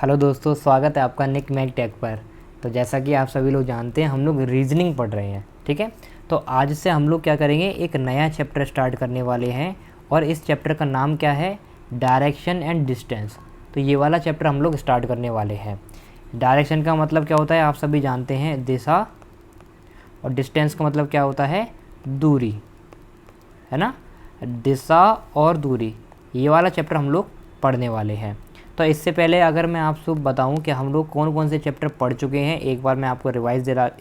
Hello दोस्तों, स्वागत है आपका निक मैक टेक पर। तो जैसा कि आप सभी लोग जानते हैं, हम लोग रीजनिंग पढ़ रहे हैं। ठीक है, तो आज से हम लोग क्या करेंगे, एक नया चैप्टर स्टार्ट करने वाले हैं। और इस चैप्टर का नाम क्या है, डायरेक्शन एंड डिस्टेंस। तो ये वाला चैप्टर हम लोग स्टार्ट करने वाले हैं। डायरेक्शन का मतलब क्या होता है, आप सभी जानते हैं, दिशा। और डिस्टेंस का मतलब क्या होता है, दूरी, है ना। दिशा और दूरी, ये वाला चैप्टर हम लोग पढ़ने वाले हैं। तो इससे पहले अगर मैं आपको बताऊं कि हम लोग कौन कौन से चैप्टर पढ़ चुके हैं, एक बार मैं आपको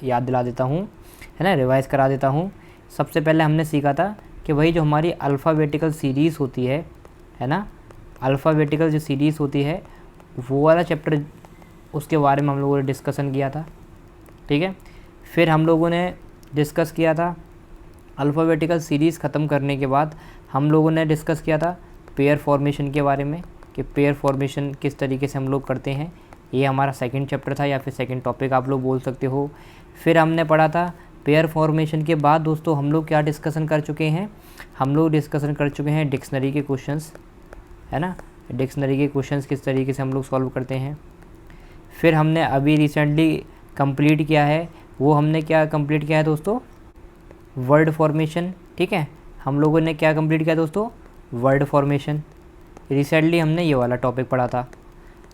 याद दिला देता हूं, है ना, रिवाइज़ करा देता हूं। सबसे पहले हमने सीखा था कि वही जो हमारी अल्फ़ाबेटिकल सीरीज़ होती है ना, अल्फ़ाबेटिकल जो सीरीज़ होती है वो वाला चैप्टर, उसके बारे में हम लोगों ने डिस्कसन किया था। ठीक है, फिर हम लोगों ने डिस्कस किया था अल्फ़ाबेटिकल सीरीज़ ख़त्म करने के बाद हम लोगों ने डिस्कस किया था पेयर फॉर्मेशन के बारे में, कि पेयर फॉर्मेशन किस तरीके से हम लोग करते हैं। ये हमारा सेकंड चैप्टर था, या फिर सेकंड टॉपिक आप लोग बोल सकते हो। फिर हमने पढ़ा था पेयर फॉर्मेशन के बाद दोस्तों हम लोग क्या डिस्कसन कर चुके हैं, हम लोग डिस्कसन कर चुके हैं डिक्शनरी के क्वेश्चंस, है ना। डिक्शनरी के क्वेश्चंस किस तरीके से हम लोग सॉल्व करते हैं। फिर हमने अभी रिसेंटली कंप्लीट किया है, वो हमने क्या कंप्लीट किया है दोस्तों, वर्ड फॉर्मेशन। ठीक है, हम लोगों ने क्या कंप्लीट किया दोस्तों, वर्ड फॉर्मेशन। रिसेंटली हमने ये वाला टॉपिक पढ़ा था।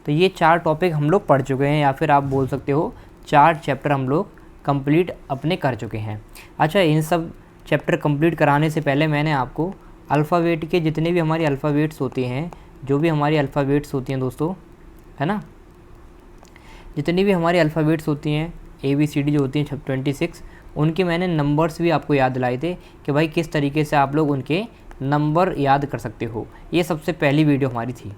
तो ये 4 टॉपिक हम लोग पढ़ चुके हैं, या फिर आप बोल सकते हो 4 चैप्टर हम लोग कंप्लीट अपने कर चुके हैं। अच्छा, इन सब चैप्टर कंप्लीट कराने से पहले मैंने आपको अल्फ़ाबेट के जितने भी हमारी अल्फ़ाबेट्स होती हैं, जो भी हमारी अल्फ़ाबेट्स होती हैं दोस्तों, है ना, जितनी भी हमारी अल्फ़ाबेट्स होती हैं ABCD जो होती हैं 26, उनके मैंने नंबर्स भी आपको याद दिलाए थे कि भाई किस तरीके से आप लोग उनके नंबर याद कर सकते हो। ये सबसे पहली वीडियो हमारी थी।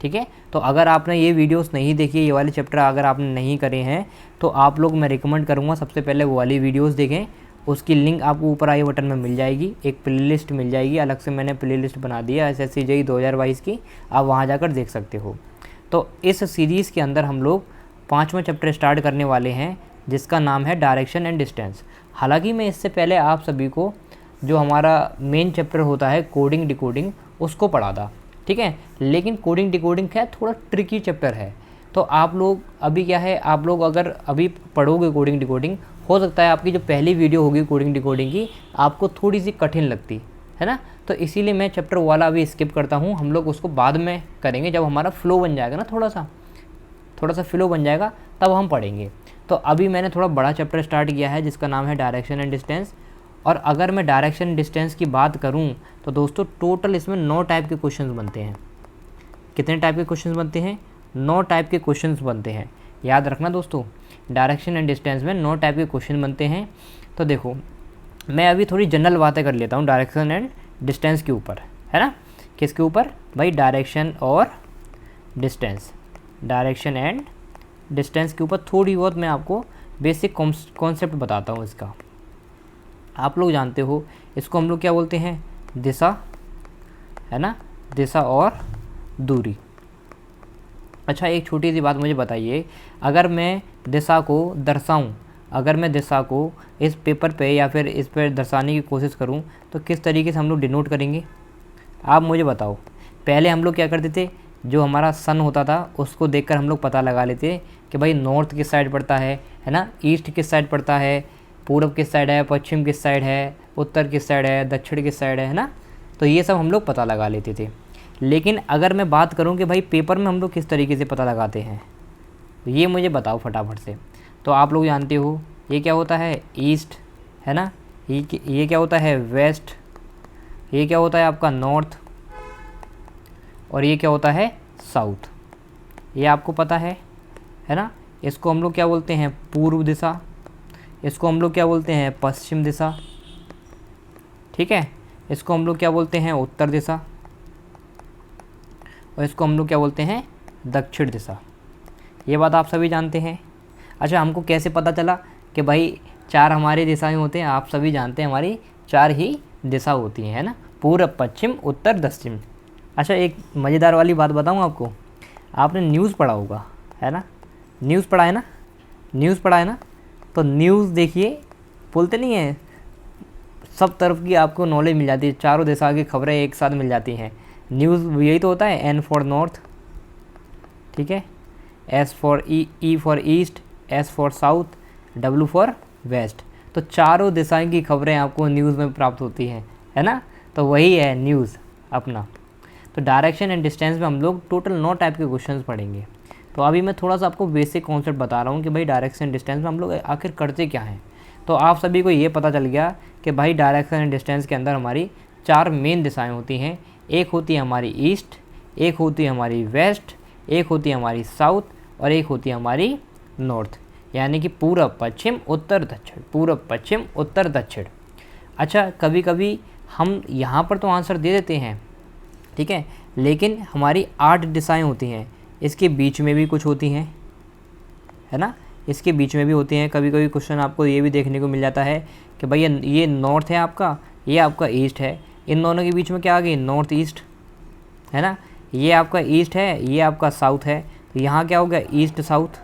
ठीक है, तो अगर आपने ये वीडियोस नहीं देखी, ये वाले चैप्टर अगर आपने नहीं करे हैं, तो आप लोग, मैं रिकमेंड करूँगा सबसे पहले वो वाली वीडियोस देखें। उसकी लिंक आपको ऊपर आई बटन में मिल जाएगी, एक प्लेलिस्ट मिल जाएगी, अलग से मैंने प्लेलिस्ट बना दिया SSC JEE 2022 की, आप वहाँ जाकर देख सकते हो। तो इस सीरीज़ के अंदर हम लोग 5वां चैप्टर स्टार्ट करने वाले हैं, जिसका नाम है डायरेक्शन एंड डिस्टेंस। हालांकि मैं इससे पहले आप सभी को जो हमारा मेन चैप्टर होता है कोडिंग डिकोडिंग, उसको पढ़ा था। ठीक है, लेकिन कोडिंग डिकोडिंग क्या है, थोड़ा ट्रिकी चैप्टर है। तो आप लोग अभी क्या है, आप लोग अगर अभी पढ़ोगे कोडिंग डिकोडिंग, हो सकता है आपकी जो पहली वीडियो होगी कोडिंग डिकोडिंग की, आपको थोड़ी सी कठिन लगती है ना। तो इसीलिए मैं चैप्टर वाला अभी स्किप करता हूँ, हम लोग उसको बाद में करेंगे, जब हमारा फ्लो बन जाएगा ना, थोड़ा सा फ्लो बन जाएगा, तब हम पढ़ेंगे। तो अभी मैंने थोड़ा बड़ा चैप्टर स्टार्ट किया है, जिसका नाम है डायरेक्शन एंड डिस्टेंस। और अगर मैं डायरेक्शन डिस्टेंस की बात करूं, तो दोस्तों टोटल इसमें 9 टाइप के क्वेश्चंस बनते हैं। कितने टाइप के क्वेश्चंस बनते हैं, 9 टाइप के क्वेश्चंस बनते हैं। याद रखना दोस्तों, डायरेक्शन एंड डिस्टेंस में 9 टाइप के क्वेश्चन बनते हैं। तो देखो, मैं अभी थोड़ी जनरल बातें कर लेता हूँ डायरेक्शन एंड डिस्टेंस के ऊपर, है ना। किसके ऊपर भाई, डायरेक्शन और डिस्टेंस, डायरेक्शन एंड डिस्टेंस के ऊपर थोड़ी बहुत मैं आपको बेसिक कॉन्सेप्ट बताता हूँ इसका। आप लोग जानते हो इसको हम लोग क्या बोलते हैं, दिशा, है ना, दिशा और दूरी। अच्छा, एक छोटी सी बात मुझे बताइए, अगर मैं दिशा को दर्शाऊं, अगर मैं दिशा को इस पेपर पे या फिर इस पर दर्शाने की कोशिश करूं, तो किस तरीके से हम लोग डिनोट करेंगे, आप मुझे बताओ। पहले हम लोग क्या करते थे, जो हमारा सन होता था उसको देखकर हम लोग पता लगा लेते कि भाई नॉर्थ किस साइड पड़ता है ना, ईस्ट किस साइड पड़ता है, पूरब किस साइड है, पश्चिम किस साइड है, उत्तर किस साइड है, दक्षिण किस साइड है ना। तो ये सब हम लोग पता लगा लेते थे। लेकिन अगर मैं बात करूं कि भाई पेपर में हम लोग किस तरीके से पता लगाते हैं, तो ये मुझे बताओ फटाफट से। तो आप लोग जानते हो ये क्या होता है, ईस्ट, है ना, ये क्या होता है, वेस्ट, ये क्या होता है आपका नॉर्थ, और ये क्या होता है साउथ। ये आपको पता है ना। इसको हम लोग क्या बोलते हैं, पूर्व दिशा, इसको हम लोग क्या बोलते हैं, पश्चिम दिशा। ठीक है, इसको हम लोग क्या बोलते हैं, उत्तर दिशा, और इसको हम लोग क्या बोलते हैं, दक्षिण दिशा। ये बात आप सभी जानते हैं। अच्छा, हमको कैसे पता चला कि भाई 4 हमारी दिशाएं होते हैं, आप सभी जानते हैं हमारी 4 ही दिशा होती हैं, है ना, पूर्व, पश्चिम, उत्तर, दक्षिण। अच्छा, एक मज़ेदार वाली बात बताऊँ आपको, आपने न्यूज़ पढ़ा होगा, है ना, न्यूज़ पढ़ा है ना, न्यूज़ पढ़ा है ना। तो न्यूज़ देखिए, बोलते नहीं है, सब तरफ की आपको नॉलेज मिल जाती है, चारों दिशा की खबरें एक साथ मिल जाती हैं। न्यूज़ यही तो होता है, N फॉर नॉर्थ। ठीक है, S for E for east, S for south, W for west. तो चारों दिशाएं की खबरें आपको न्यूज़ में प्राप्त होती हैं, है ना। तो वही है न्यूज़ अपना। तो डायरेक्शन एंड डिस्टेंस में हम लोग टोटल 9 टाइप के क्वेश्चंस पढ़ेंगे। तो अभी मैं थोड़ा सा आपको बेसिक कॉन्सेप्ट बता रहा हूँ कि भाई डायरेक्शन एंड डिस्टेंस में हम लोग आखिर करते क्या हैं। तो आप सभी को ये पता चल गया कि भाई डायरेक्शन एंड डिस्टेंस के अंदर हमारी 4 मेन दिशाएं होती हैं। एक होती है हमारी ईस्ट, एक होती है हमारी वेस्ट, एक होती है हमारी साउथ और एक होती है हमारी नॉर्थ, यानी कि पूरब पश्चिम उत्तर दक्षिण, पूरब पश्चिम उत्तर दक्षिण। अच्छा, कभी कभी हम यहाँ पर तो आंसर दे देते हैं, ठीक है, लेकिन हमारी 8 दिशाएं होती हैं, इसके बीच में भी कुछ होती हैं, है ना, इसके बीच में भी होती हैं। कभी कभी क्वेश्चन आपको ये भी देखने को मिल जाता है कि भाई ये नॉर्थ है आपका, ये आपका ईस्ट है, इन दोनों के बीच में क्या आ गई, नॉर्थ ईस्ट, है ना। ये आपका ईस्ट है, ये आपका साउथ है, तो यहाँ क्या हो गया, ईस्ट साउथ।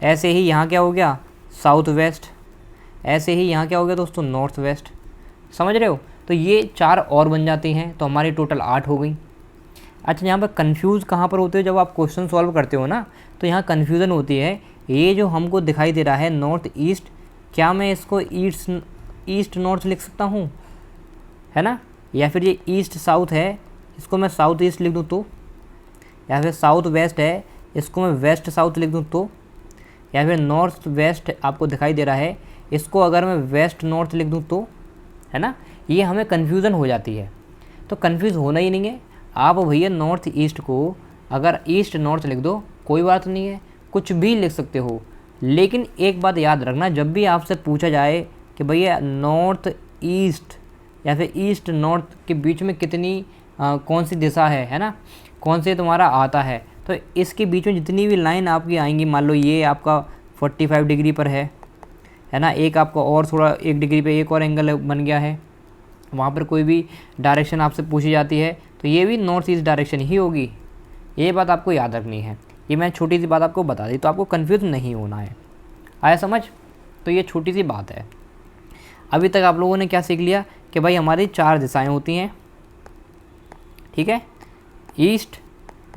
ऐसे ही यहाँ क्या हो गया, साउथ वेस्ट। ऐसे ही यहाँ क्या हो गया दोस्तों, नॉर्थ वेस्ट। समझ रहे हो। तो ये 4 और बन जाती हैं, तो हमारी टोटल 8 हो गई। अच्छा, यहाँ पर कन्फ्यूज़ कहाँ पर होते हो, जब आप क्वेश्चन सॉल्व करते हो ना, तो यहाँ कन्फ्यूज़न होती है। ये जो हमको दिखाई दे रहा है नॉर्थ ईस्ट, क्या मैं इसको ईस्ट नॉर्थ लिख सकता हूँ, है ना, या फिर ये ईस्ट साउथ है, इसको मैं साउथ ईस्ट लिख दूँ तो, या फिर साउथ वेस्ट है, इसको मैं वेस्ट साउथ लिख दूँ तो, या फिर नॉर्थ वेस्ट आपको दिखाई दे रहा है, इसको अगर मैं वेस्ट नॉर्थ लिख दूँ तो, है ना। ये हमें कन्फ्यूज़न हो जाती है। तो कन्फ्यूज़ होना ही नहीं है। आप भैया नॉर्थ ईस्ट को अगर ईस्ट नॉर्थ लिख दो, कोई बात नहीं है, कुछ भी लिख सकते हो। लेकिन एक बात याद रखना, जब भी आपसे पूछा जाए कि भैया नॉर्थ ईस्ट या फिर ईस्ट नॉर्थ के बीच में कितनी कौन सी दिशा है ना, कौन से तुम्हारा आता है, तो इसके बीच में जितनी भी लाइन आपकी आएंगी, मान लो ये आपका 45 डिग्री पर है ना, एक आपका और थोड़ा 1 डिग्री पे एक और एंगल बन गया है, वहाँ पर कोई भी डायरेक्शन आपसे पूछी जाती है तो ये भी नॉर्थ ईस्ट डायरेक्शन ही होगी। ये बात आपको याद रखनी है। ये मैं छोटी सी बात आपको बता दी, तो आपको कन्फ्यूज नहीं होना है। आया समझ। तो ये छोटी सी बात है। अभी तक आप लोगों ने क्या सीख लिया कि भाई हमारी 4 दिशाएं होती हैं, ठीक है, ईस्ट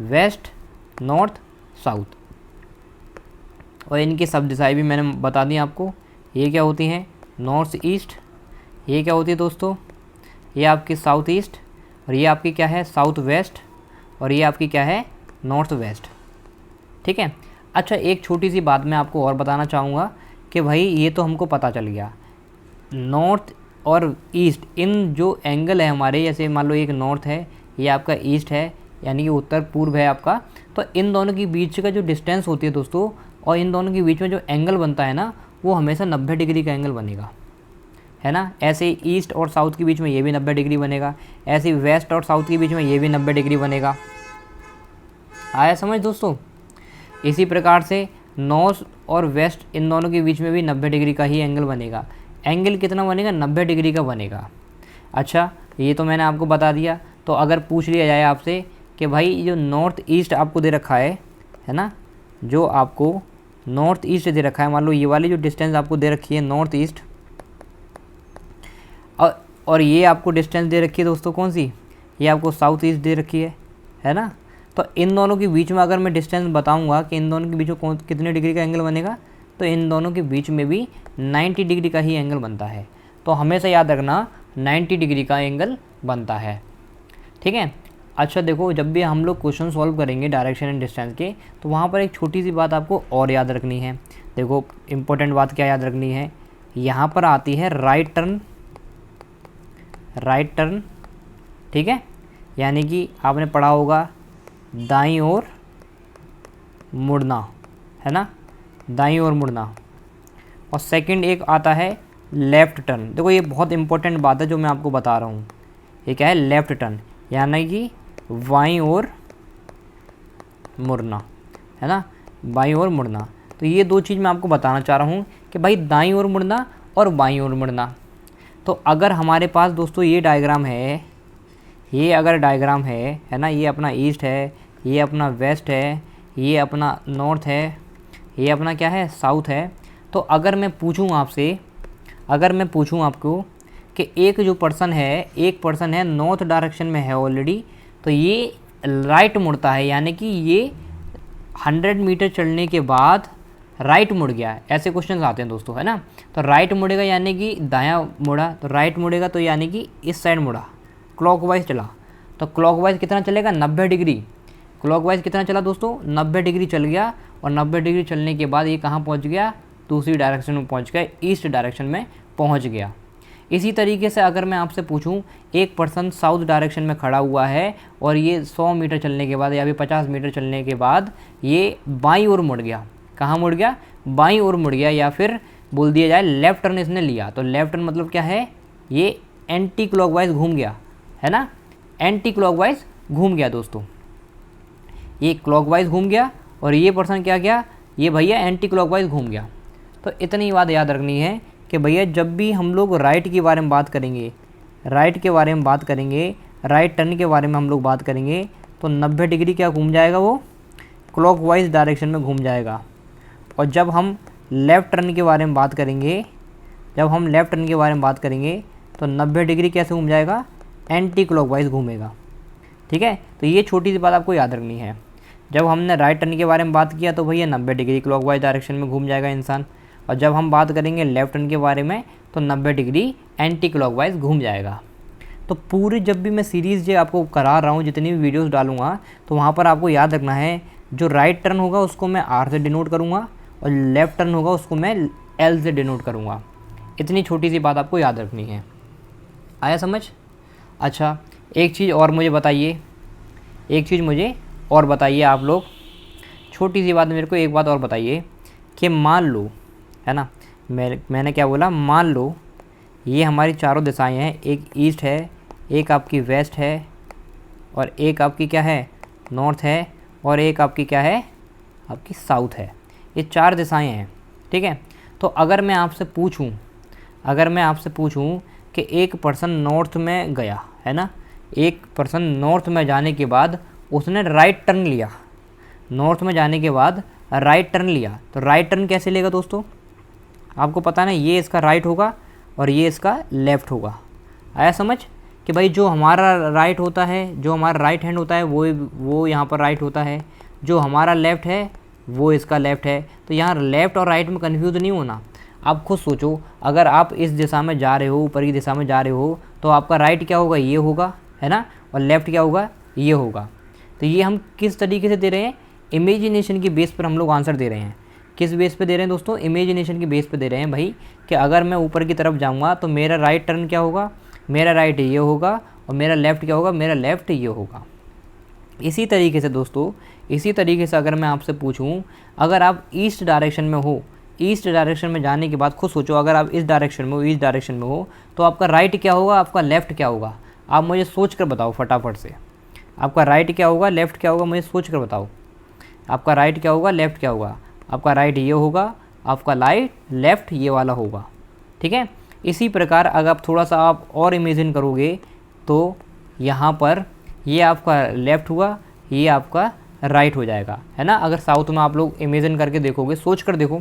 वेस्ट नॉर्थ साउथ, और इनकी सब दिशाएं भी मैंने बता दी आपको। ये क्या होती हैं, नॉर्थ ईस्ट, ये क्या होती है दोस्तों, ये आपकी साउथ ईस्ट, और ये आपकी क्या है, साउथ वेस्ट, और ये आपकी क्या है, नॉर्थ वेस्ट, ठीक है। अच्छा, एक छोटी सी बात मैं आपको और बताना चाहूँगा कि भाई ये तो हमको पता चल गया, नॉर्थ और ईस्ट इन जो एंगल है हमारे, जैसे मान लो एक नॉर्थ है, ये आपका ईस्ट है, यानी कि उत्तर पूर्व है आपका, तो इन दोनों के बीच का जो डिस्टेंस होती है दोस्तों, और इन दोनों के बीच में जो एंगल बनता है ना, वो हमेशा 90 डिग्री का एंगल बनेगा, है ना। ऐसे ईस्ट और साउथ के बीच में ये भी 90 डिग्री बनेगा, ऐसे वेस्ट और साउथ के बीच में ये भी 90 डिग्री बनेगा। आया समझ दोस्तों। इसी प्रकार से नॉर्थ और वेस्ट इन दोनों के बीच में भी 90 डिग्री का ही एंगल बनेगा। एंगल कितना बनेगा, 90 डिग्री का बनेगा। अच्छा, ये तो मैंने आपको बता दिया। तो अगर पूछ लिया जाए आपसे कि भाई जो नॉर्थ ईस्ट आपको दे रखा है ना, जो आपको नॉर्थ ईस्ट दे रखा है, मान लो ये वाली जो डिस्टेंस आपको दे रखी है नॉर्थ ईस्ट, और ये आपको डिस्टेंस दे रखी है दोस्तों कौन सी, ये आपको साउथ ईस्ट दे रखी है ना। तो इन दोनों के बीच में अगर मैं डिस्टेंस बताऊंगा कि इन दोनों के बीच में कितने डिग्री का एंगल बनेगा, तो इन दोनों के बीच में भी 90 डिग्री का ही एंगल बनता है। तो हमेशा याद रखना 90 डिग्री का एंगल बनता है, ठीक है। अच्छा देखो, जब भी हम लोग क्वेश्चन सॉल्व करेंगे डायरेक्शन एंड डिस्टेंस के, तो वहाँ पर एक छोटी सी बात आपको और याद रखनी है। देखो इम्पोर्टेंट बात क्या याद रखनी है, यहाँ पर आती है राइट टर्न, ठीक है, यानी कि आपने पढ़ा होगा दाईं ओर मुड़ना, है ना, दाईं ओर मुड़ना। और सेकंड एक आता है लेफ़्ट टर्न। देखो ये बहुत इंपॉर्टेंट बात है जो मैं आपको बता रहा हूँ। ये क्या है, लेफ़्ट टर्न, यानी कि बाईं ओर मुड़ना, है ना, बाईं ओर मुड़ना। तो ये 2 चीज़ मैं आपको बताना चाह रहा हूँ कि भाई दाईं ओर मुड़ना और बाईं ओर मुड़ना। तो अगर हमारे पास दोस्तों ये डायग्राम है, ये अगर डायग्राम है ना, ये अपना ईस्ट है, ये अपना वेस्ट है, ये अपना नॉर्थ है, ये अपना क्या है, साउथ है। तो अगर मैं पूछूं आपसे, अगर मैं पूछूं आपको कि एक जो पर्सन है, एक पर्सन है नॉर्थ डायरेक्शन में है ऑलरेडी, तो ये राइट मुड़ता है, यानी कि ये 100 मीटर चलने के बाद राइट मुड़ गया, ऐसे क्वेश्चन आते हैं दोस्तों, है ना। तो राइट मुड़ेगा यानी कि दायां मुड़ा, तो राइट मुड़ेगा तो यानी कि इस साइड मुड़ा, क्लॉकवाइज चला। तो क्लॉकवाइज कितना चलेगा, 90 डिग्री। क्लॉकवाइज कितना चला दोस्तों, 90 डिग्री चल गया। और 90 डिग्री चलने के बाद ये कहाँ पहुँच गया, दूसरी डायरेक्शन में पहुँच गया, ईस्ट डायरेक्शन में पहुँच गया। इसी तरीके से अगर मैं आपसे पूछूं, एक पर्सन साउथ डायरेक्शन में खड़ा हुआ है और ये 100 मीटर चलने के बाद या फिर 50 मीटर चलने के बाद ये बाईं ओर मुड़ गया, कहाँ मुड़ गया, बाईं ओर मुड़ गया, या फिर बोल दिया जाए लेफ़्ट टर्न इसने लिया। तो लेफ़्ट टर्न मतलब क्या है, ये एंटी क्लॉकवाइज घूम गया, है ना, एंटी क्लॉकवाइज घूम गया दोस्तों। ये क्लॉकवाइज घूम गया और ये पर्सन क्या गया, ये भैया एंटी क्लॉकवाइज घूम गया। तो इतनी बात याद रखनी है कि भैया जब भी हम लोग राइट के बारे में बात करेंगे, राइट के बारे में बात करेंगे, राइट टर्न के बारे में हम लोग बात करेंगे, तो 90 डिग्री क्या घूम जाएगा, वो क्लॉकवाइज डायरेक्शन में घूम जाएगा। और जब हम लेफ़्ट टर्न के बारे में बात करेंगे, जब हम लेफ़्ट टर्न के बारे में बात करेंगे तो 90 डिग्री कैसे घूम जाएगा, एंटी क्लॉकवाइज घूमेगा। ठीक है, तो ये छोटी सी बात आपको याद रखनी है। जब हमने राइट टर्न के बारे में बात किया तो भैया 90 डिग्री क्लॉकवाइज डायरेक्शन में घूम जाएगा इंसान। और जब हम बात करेंगे लेफ़्ट टर्न के बारे में तो 90 डिग्री एंटी क्लॉकवाइज घूम जाएगा। तो पूरी जब भी मैं सीरीज़ जो आपको करा रहा हूँ, जितनी भी वीडियोस डालूंगा, तो वहाँ पर आपको याद रखना है, जो राइट टर्न होगा उसको मैं आर से डिनोट करूँगा और लेफ़्ट टर्न होगा उसको मैं एल से डिनोट करूँगा। इतनी छोटी सी बात आपको याद रखनी है। आया समझ? अच्छा, एक चीज़ और मुझे बताइए, एक चीज़ मुझे और बताइए आप लोग, छोटी सी बात, मेरे को एक बात और बताइए कि मान लो, है ना, मैंने क्या बोला, मान लो ये हमारी चारों दिशाएं हैं, एक ईस्ट है, एक आपकी वेस्ट है, और एक आपकी क्या है, नॉर्थ है, और एक आपकी क्या है, आपकी साउथ है। ये 4 दिशाएं हैं, ठीक है। तो अगर मैं आपसे पूछूं, अगर मैं आपसे पूछूं कि एक पर्सन नॉर्थ में गया, है ना, एक पर्सन नॉर्थ में जाने के बाद उसने राइट टर्न लिया, नॉर्थ में जाने के बाद राइट टर्न लिया, तो राइट टर्न कैसे लेगा दोस्तों, आपको पता ना, ये इसका राइट होगा और ये इसका लेफ़्ट होगा। आया समझ कि भाई जो हमारा राइट होता है, जो हमारा राइट हैंड होता है वो यहाँ पर राइट होता है, जो हमारा लेफ़्ट है वो इसका लेफ़्ट है। तो यहाँ लेफ़्ट और राइट में कन्फ्यूज़ नहीं होना। आप खुद सोचो, अगर आप इस दिशा में जा रहे हो, ऊपर की दिशा में जा रहे हो, तो आपका राइट क्या होगा, ये होगा, है ना, और लेफ़्ट क्या होगा, ये होगा। तो ये हम किस तरीके से दे रहे हैं, इमेजिनेशन की बेस पर हम लोग आंसर दे रहे हैं। किस बेस पे दे रहे हैं दोस्तों, इमेजिनेशन की बेस पे दे रहे हैं भाई, कि अगर मैं ऊपर की तरफ जाऊंगा तो मेरा राइट टर्न क्या होगा, मेरा राइट ये होगा, और मेरा लेफ़्ट क्या होगा, मेरा लेफ़्ट ये होगा। इसी तरीके से दोस्तों, इसी तरीके से अगर मैं आपसे पूछूं, अगर आप ईस्ट डायरेक्शन में हो, ईस्ट डायरेक्शन में जाने के बाद खुद सोचो, अगर आप इस डायरेक्शन में हो, ईस्ट डायरेक्शन में हो, तो आपका राइट क्या होगा, आपका लेफ़्ट क्या होगा, आप मुझे सोच कर बताओ फटाफट से। आपका राइट क्या होगा, लेफ़्ट क्या होगा, मुझे सोच कर बताओ। आपका राइट क्या होगा, लेफ़्ट क्या होगा, आपका राइट ये होगा, आपका लेफ़्ट ये वाला होगा, ठीक है। इसी प्रकार अगर आप थोड़ा सा आप और इमेजिन करोगे तो यहाँ पर ये आपका लेफ़्ट हुआ, ये आपका राइट हो जाएगा, है ना। अगर साउथ में आप लोग इमेजिन करके देखोगे, सोच कर देखो,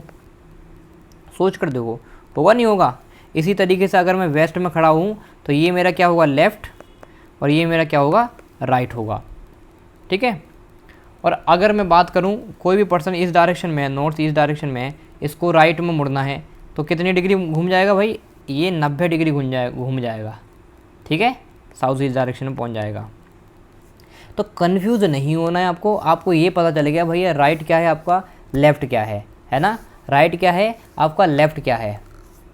सोच कर देखो, होगा नहीं होगा। इसी तरीके से अगर मैं वेस्ट में खड़ा हूँ तो ये मेरा क्या होगा, लेफ़्ट, और ये मेरा क्या होगा, राइट होगा, ठीक है। और अगर मैं बात करूं, कोई भी पर्सन इस डायरेक्शन में है, नॉर्थ ईस्ट डायरेक्शन में है, इसको राइट में मुड़ना है, तो कितनी डिग्री घूम जाएगा भाई, ये 90 डिग्री घूम जाएगा, ठीक है, साउथ ईस्ट डायरेक्शन में पहुंच जाएगा। तो कन्फ्यूज़ नहीं होना है आपको, आपको ये पता चल गया भैया राइट क्या है, आपका लेफ़्ट क्या है ना, राइट क्या है, आपका लेफ़्ट क्या है,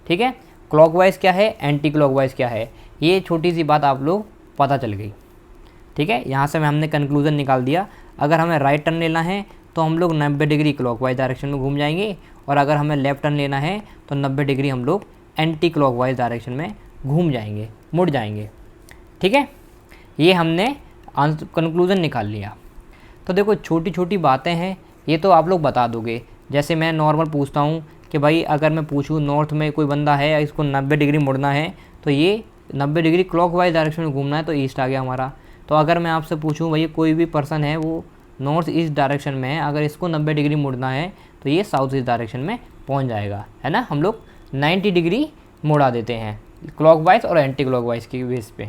ठीक है, क्लॉकवाइज क्या है, एंटी क्लॉकवाइज क्या है, ये छोटी सी बात आप लोग पता चल गई, ठीक है। यहाँ से हमने कंक्लूज़न निकाल दिया, अगर हमें राइट टर्न लेना है तो हम लोग 90 डिग्री क्लॉकवाइज डायरेक्शन में घूम जाएंगे, और अगर हमें लेफ़्ट टर्न लेना है तो 90 डिग्री हम लोग एंटी क्लॉकवाइज डायरेक्शन में घूम जाएंगे, मुड़ जाएंगे, ठीक है। ये हमने कंक्लूज़न निकाल लिया। तो देखो छोटी छोटी बातें हैं, ये तो आप लोग बता दोगे। जैसे मैं नॉर्मल पूछता हूँ कि भाई अगर मैं पूछूँ नॉर्थ में कोई बंदा है, इसको 90 डिग्री मुड़ना है, तो ये 90 डिग्री क्लॉकवाइज डायरेक्शन में घूमना है, तो ईस्ट आ गया हमारा। तो अगर मैं आपसे पूछूं भाई कोई भी पर्सन है वो नॉर्थ ईस्ट डायरेक्शन में है, अगर इसको 90 डिग्री मुड़ना है तो ये साउथ ईस्ट डायरेक्शन में पहुंच जाएगा, है ना। हम लोग 90 डिग्री मुड़ा देते हैं क्लॉकवाइज और एंटी क्लॉकवाइज के बेस पे।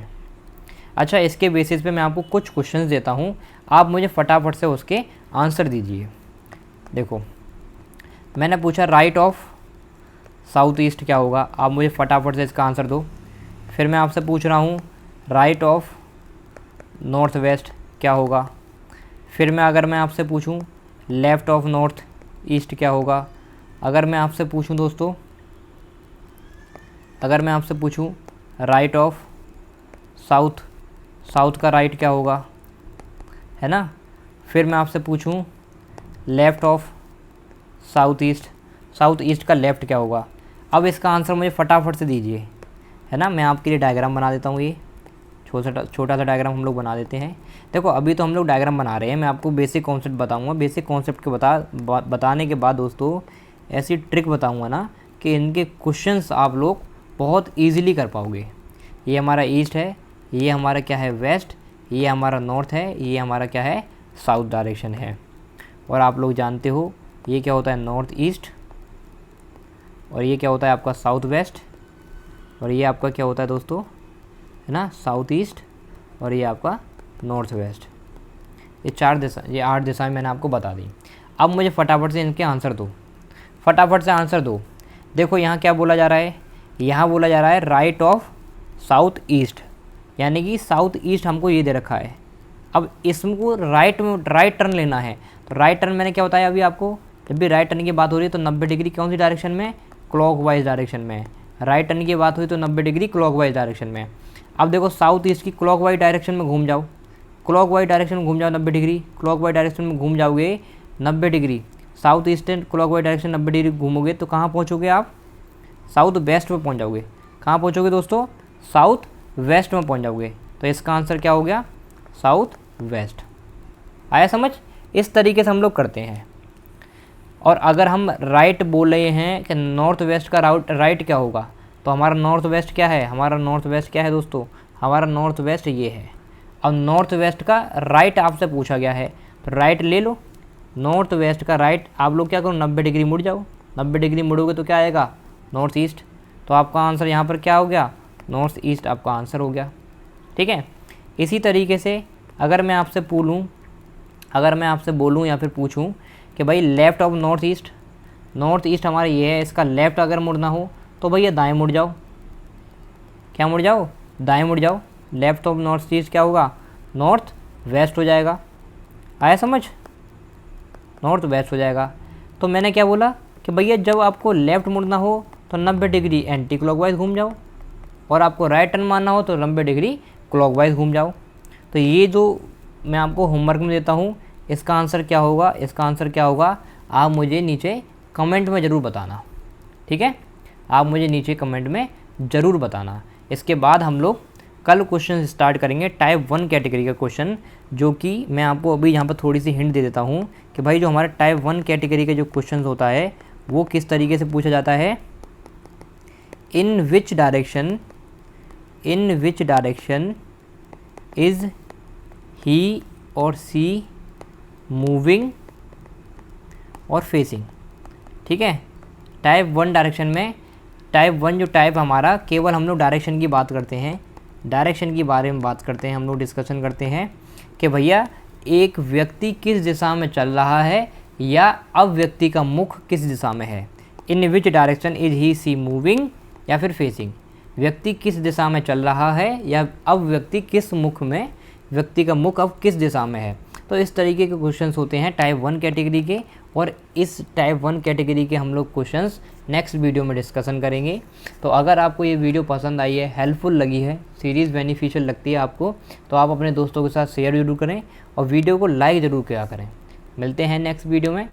अच्छा, इसके बेसिस पे मैं आपको कुछ क्वेश्चंस देता हूँ, आप मुझे फटाफट से उसके आंसर दीजिए। देखो मैंने पूछा राइट ऑफ साउथ ईस्ट क्या होगा, आप मुझे फटाफट से इसका आंसर दो। फिर मैं आपसे पूछ रहा हूँ राइट ऑफ नॉर्थ वेस्ट क्या होगा। फिर मैं आपसे पूछूं लेफ़्ट ऑफ नॉर्थ ईस्ट क्या होगा। अगर मैं आपसे पूछूं दोस्तों, अगर मैं आपसे पूछूं राइट ऑफ साउथ, साउथ का राइट क्या होगा, है ना। फिर मैं आपसे पूछूं left of south east, south east का लेफ़्ट क्या होगा। अब इसका आंसर मुझे फटाफट से दीजिए, है ना। मैं आपके लिए डायग्राम बना देता हूँ, ये छोटा सा डायग्राम हम लोग बना देते हैं। देखो अभी तो हम लोग डायग्राम बना रहे हैं, मैं आपको बेसिक कॉन्सेप्ट बताऊंगा। बेसिक कॉन्सेप्ट के बताने के बाद दोस्तों ऐसी ट्रिक बताऊंगा ना कि इनके क्वेश्चंस आप लोग बहुत इजीली कर पाओगे। ये हमारा ईस्ट है, ये हमारा क्या है वेस्ट, ये हमारा नॉर्थ है, ये हमारा क्या है साउथ डायरेक्शन है। और आप लोग जानते हो ये क्या होता है नॉर्थ ईस्ट, और ये क्या होता है आपका साउथ वेस्ट, और ये आपका क्या होता है दोस्तों, है ना साउथ ईस्ट, और ये आपका नॉर्थ वेस्ट। ये 8 दिशाएं मैंने आपको बता दी। अब मुझे फटाफट से इनके आंसर दो, फटाफट से आंसर दो। देखो यहाँ क्या बोला जा रहा है, यहाँ बोला जा रहा है राइट ऑफ साउथ ईस्ट, यानी कि साउथ ईस्ट हमको ये दे रखा है। अब इसको राइट टर्न लेना है। तो राइट टर्न मैंने क्या बताया अभी आपको, जब भी राइट टर्न की बात हो रही है तो 90 डिग्री कौन सी डायरेक्शन में, क्लॉकवाइज डायरेक्शन में। राइट टर्न की बात हुई तो 90 डिग्री क्लॉकवाइज डायरेक्शन में। अब देखो साउथ ईस्ट की क्लॉकवाइज डायरेक्शन में घूम जाओ, क्लॉकवाइज डायरेक्शन में घूम जाओ 90 डिग्री, क्लॉकवाइज डायरेक्शन में घूम जाओगे 90 degree, south eastern clockwise direction 90 degree घूमोगे तो कहाँ पहुँचोगे आप, साउथ वेस्ट में पहुँच जाओगे। कहाँ पहुँचोगे दोस्तों, साउथ वेस्ट में पहुँच जाओगे। तो इसका आंसर क्या हो गया, साउथ वेस्ट। आया समझ। इस तरीके से हम लोग करते हैं। और अगर हम राइट बोल रहे हैं कि नॉर्थ वेस्ट का राइट क्या होगा, तो हमारा नॉर्थ वेस्ट क्या है, हमारा नॉर्थ वेस्ट क्या है दोस्तों, हमारा नॉर्थ वेस्ट ये है। अब नॉर्थ वेस्ट का राइट आपसे पूछा गया है तो राइट ले लो। नॉर्थ वेस्ट का राइट आप लोग क्या करो 90 डिग्री मुड़ जाओ, 90 डिग्री मुड़ोगे तो क्या आएगा नॉर्थ ईस्ट। तो आपका आंसर यहाँ पर क्या हो गया, नॉर्थ ईस्ट आपका आंसर हो गया। ठीक है। इसी तरीके से अगर मैं आपसे बोलूँ या फिर पूछूँ कि भाई लेफ़्ट ऑफ नॉर्थ ईस्ट हमारा ये है, इसका लेफ़्ट अगर मुड़ना हो तो भैया दाएं मुड़ जाओ। क्या मुड़ जाओ, दाएं मुड़ जाओ। लेफ़्ट ऑफ नॉर्थ ईस्ट क्या होगा, नॉर्थ वेस्ट हो जाएगा। आया समझ, नॉर्थ वेस्ट हो जाएगा। तो मैंने क्या बोला कि भैया जब आपको लेफ़्ट मुड़ना हो तो 90 डिग्री एंटी क्लॉकवाइज घूम जाओ, और आपको राइट टर्न मारना हो तो 90 डिग्री क्लॉकवाइज घूम जाओ। तो ये जो मैं आपको होमवर्क में देता हूँ इसका आंसर क्या होगा, इसका आंसर क्या होगा आप मुझे नीचे कमेंट में ज़रूर बताना। ठीक है, आप मुझे नीचे कमेंट में ज़रूर बताना। इसके बाद हम लोग कल क्वेश्चन स्टार्ट करेंगे टाइप 1 कैटेगरी का क्वेश्चन, जो कि मैं आपको अभी यहाँ पर थोड़ी सी हिंट दे देता हूँ कि भाई जो हमारा टाइप 1 कैटेगरी का जो क्वेश्चन होता है वो किस तरीके से पूछा जाता है। इन विच डायरेक्शन इज़ ही और सी मूविंग और फेसिंग। ठीक है, टाइप 1 डायरेक्शन में, टाइप 1 जो टाइप हमारा केवल हम लोग डायरेक्शन की बात करते हैं, डायरेक्शन के बारे में बात करते हैं, हम लोग डिस्कशन करते हैं कि भैया एक व्यक्ति किस दिशा में चल रहा है या अब व्यक्ति का मुख किस दिशा में है। In which direction is he see moving या फिर फेसिंग, व्यक्ति किस दिशा में चल रहा है या अब व्यक्ति किस मुख में, व्यक्ति का मुख अब किस दिशा में है। तो इस तरीके के क्वेश्चंस होते हैं टाइप 1 कैटेगरी के, और इस टाइप 1 कैटेगरी के हम लोग क्वेश्चंस नेक्स्ट वीडियो में डिस्कशन करेंगे। तो अगर आपको ये वीडियो पसंद आई है, हेल्पफुल लगी है, सीरीज़ बेनिफिशियल लगती है आपको, तो आप अपने दोस्तों के साथ शेयर जरूर करें और वीडियो को लाइक ज़रूर किया करें। मिलते हैं नेक्स्ट वीडियो में।